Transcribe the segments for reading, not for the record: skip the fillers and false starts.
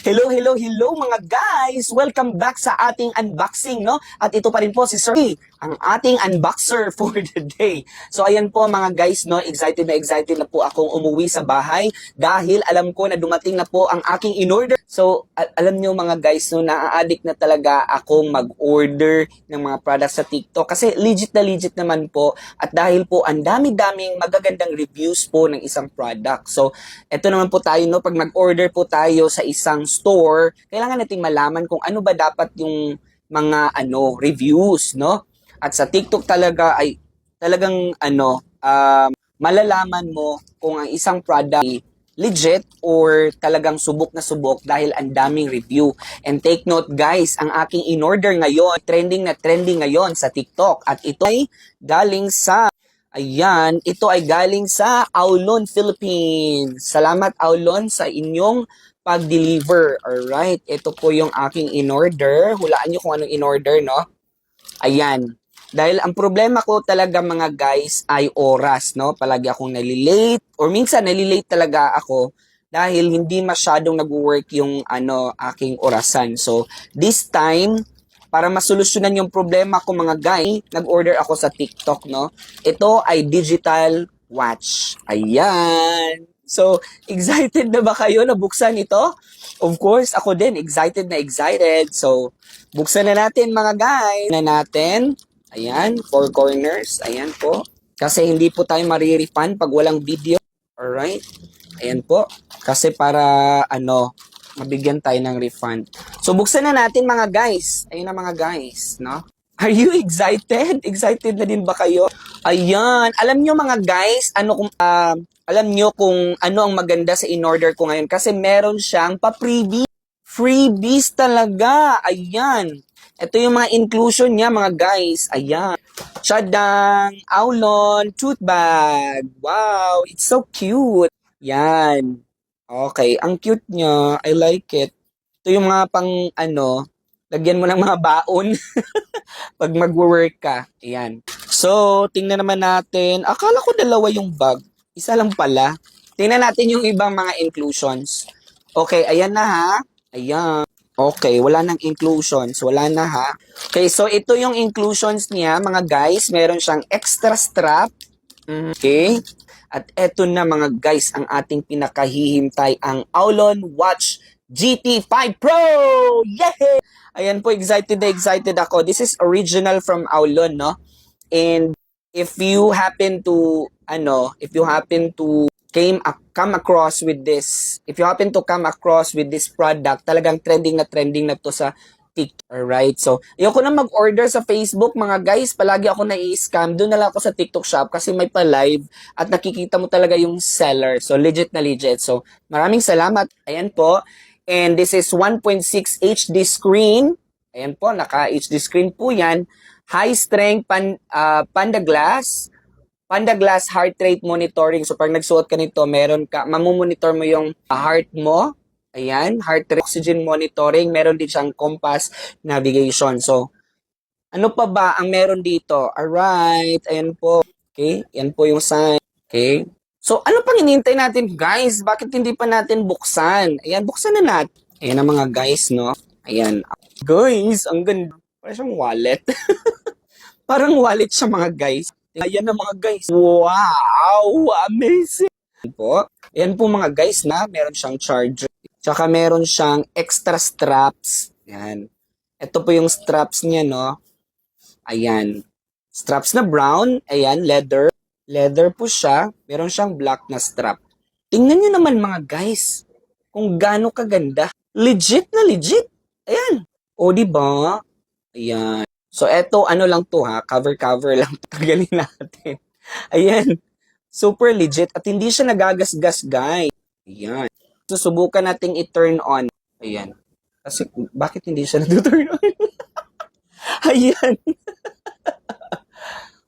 Hello, hello, hello mga guys! Welcome back sa ating unboxing, no? At ito pa rin po si Sir, ang ating unboxer for the day. So ayan po mga guys, no? Excited na po akong umuwi sa bahay dahil alam ko na dumating na po ang aking in-order. So alam nyo mga guys, no, naa-addict na talaga akong mag-order ng mga products sa TikTok kasi legit na legit naman po at dahil po ang dami-daming magagandang reviews po ng isang product. So ito naman po tayo, no? Pag mag-order po tayo sa isang store, kailangan nating malaman kung ano ba dapat yung mga reviews, no? At sa TikTok talaga ay talagang malalaman mo kung ang isang product ay legit or talagang subok na subok dahil ang daming review. And take note guys, ang aking in-order ngayon, trending na trending ngayon sa TikTok at ito ay galing sa ito ay galing sa Aulon, Philippines. Salamat Aulon sa inyong pag-deliver. Alright, ito po yung aking in-order. Hulaan nyo kung anong in-order, no? Ayan. Dahil ang problema ko talaga mga guys ay oras, no? Palagi akong nalilate or minsan nalilate talaga ako dahil hindi masyadong nag-work yung aking orasan. So, this time, para masolusyonan yung problema ko mga guys, nag-order ako sa TikTok, no? Ito ay digital watch. Ayan. So, excited na ba kayo na buksan ito? Of course, ako din, excited na excited. So, buksan na natin mga guys. Na natin. Ayan, 4 corners. Ayan po. Kasi hindi po tayo marirefund pag walang video. Alright. Ayan po. Kasi para, mabigyan tayo ng refund. So, buksan na natin mga guys. Ayun na mga guys, no? Are you excited? Excited na din ba kayo? Ayan. Alam nyo mga guys, alam nyo kung ano ang maganda sa in-order ko ngayon kasi meron siyang pa-freebie. Freebies talaga. Ayan. Ito yung mga inclusion niya mga guys. Ayan. Chadang Aulon tote bag. Wow, it's so cute. Yan. Okay, ang cute niya. I like it. Ito yung mga pang lagyan mo ng mga baon pag mag-work ka. Ayan. So, tingnan naman natin. Akala ko dalawa yung bag. Isa lang pala. Tingnan natin yung ibang mga inclusions. Okay, ayan na ha. Ayan. Okay, wala nang inclusions. Wala na ha. Okay, so ito yung inclusions niya, mga guys. Meron siyang extra strap. Okay. At eto na mga guys, ang ating pinakahihintay, ang Aulon Watch GT5 Pro! Yay! Ayan po, excited na excited ako. This is original from Aulon, no? And if you happen to come across with this product, talagang trending na to sa TikTok. Alright, so ayoko na mag-order sa Facebook mga guys, palagi ako nai-scam. Doon na lang ako sa TikTok shop kasi may pa-live at nakikita mo talaga yung seller. So legit na legit. So maraming salamat. Ayan po. And this is 1.6 HD screen. Ayan po, naka-HD screen po yan. High strength Panda Glass heart rate monitoring. So, pag nagsuot ka nito, mamumonitor mo yung heart mo. Ayan, heart rate, oxygen monitoring. Meron din siyang compass navigation. So, ano pa ba ang meron dito? Alright, ayan po. Okay, yan po yung sign. Okay. So, ano pang hinihintay natin, guys? Bakit hindi pa natin buksan? Ayan, buksan na natin. Ayan ang mga guys, no? Ayan. Guys, ang ganda. Parang siyang wallet. Parang wallet siya, mga guys. Ayan na mga guys. Wow! Amazing! Po. Ayan po mga guys na meron siyang charger. Tsaka meron siyang extra straps. Ayan. Ito po yung straps niya, no? Ayan. Straps na brown. Ayan, leather. Leather po siya. Meron siyang black na strap. Tingnan nyo naman mga guys. Kung gaano kaganda. Legit na legit. Ayan. O, diba? Ayan. So, eto, lang to ha, cover lang, tagalin natin. Ayan, super legit at hindi siya nagagasgas, guys. Ayan. Susubukan nating i-turn on. Ayan. Kasi, bakit hindi siya nag-turn on? Ayan.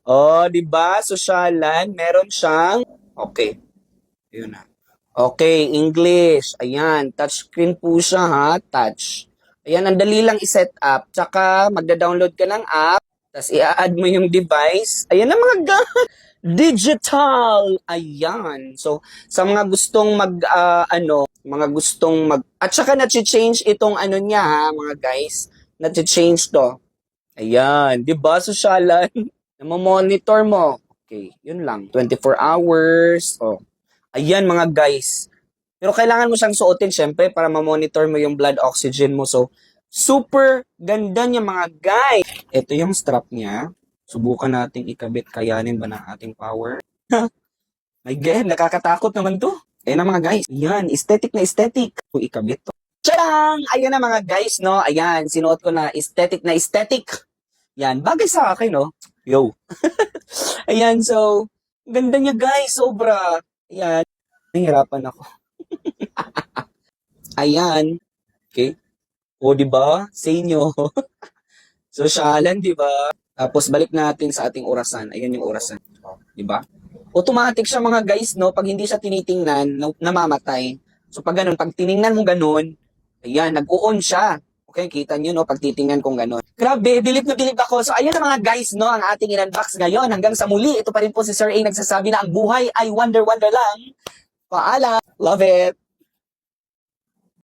Oh, diba? Sosyalan, meron siyang, okay. Ayan na. Okay, English. Ayan, touchscreen po siya ha, touch. Ayan, ang dali lang i-set up. Tsaka, magda-download ka ng app. Tapos, i-add mo yung device. Ayan na mga digital. Ayan. So, sa mga gustong Mga gustong mag... At saka na-change itong ano niya ha, mga guys. Na-change to. Ayan, di ba, sosyalan? Namomonitor mo. Okay, yun lang. 24 hours. Oh. Ayan, mga guys. Pero kailangan mo siyang suotin, syempre, para ma-monitor mo yung blood oxygen mo. So, super ganda niya, mga guys. Ito yung strap niya. Subukan nating ikabit. Kayanin ba ng ating power? My God, nakakatakot naman to. Ayan na mga guys. Ayan, aesthetic na aesthetic. Kung ikabit to. Tiyarang! Ayan na mga guys, no? Ayan, sinuot ko na aesthetic na aesthetic. Yan, bagay sa akin, no? Yo. Ayan, so, ganda niya guys, sobra. Ayan, nahihirapan ako. Ayan. Okay. O, di ba? Sa inyo. Sosyalan, di ba? Tapos, balik natin sa ating orasan. Ayan yung orasan. Di ba? Automatic siya mga guys, no? Pag hindi siya tinitingnan, namamatay. So, pag ganun, pag tiningnan mo ganun, ayan, nag-on siya. Okay, kita nyo, no? Pag titingnan kong ganun. Grabe, bilib na bilib ako. So, ayan na mga guys, no? Ang ating in-unbox ngayon. Hanggang sa muli, ito pa rin po si Sir A nagsasabi na ang buhay ay wonder-wonder lang. Paalam. Love it.